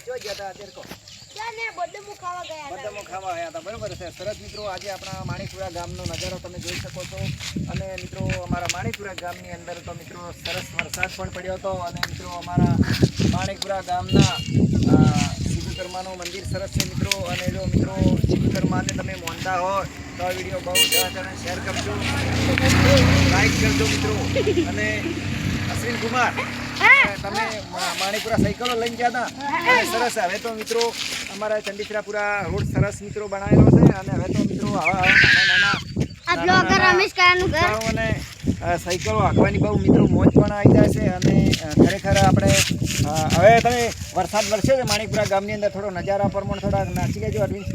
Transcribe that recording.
જો ગયા હતા અત્યારે કહો બદામો ખાવા ગયા હતા. બદામો ખાવા આવ્યા હતા બરોબર છે. સરસ મિત્રો, આજે આપણા માણેકપુરા ગામનો નજારો તમે જોઈ શકો છો. અને મિત્રો અમારા માણેકપુરા ગામની અંદર તો મિત્રો સરસ વરસાદ પણ પડ્યો હતો. અને મિત્રો અમારા માણેકપુરા ગામના શિવકર્માનું મંદિર સરસ છે મિત્રો. અને જો મિત્રો શિવકર્માને તમે માનતા હોય તો આ વિડીયો બહુ જણા શેર કરજો, લાઈક કરજો મિત્રો. અને અશ્વિન કુમાર, તમે માણેકપુરા સાયકલો લઈને ગયા હતા સરસ. હવે તો મિત્રો અમારા ચંડીચરાપુરા રોડ સરસ મિત્રો બનાવેલો છે. અને હવે તો મિત્રો અને સાયકલો હાંકવાની બહુ મિત્રો મોજ પણ આવી જાય છે. અને ખરેખર આપણે હવે તમે વરસાદ વરસે છે માણેકપુરા ગામની અંદર, થોડો નજારા પ્રમાણે થોડા નાચી લેજો અરવિંદ.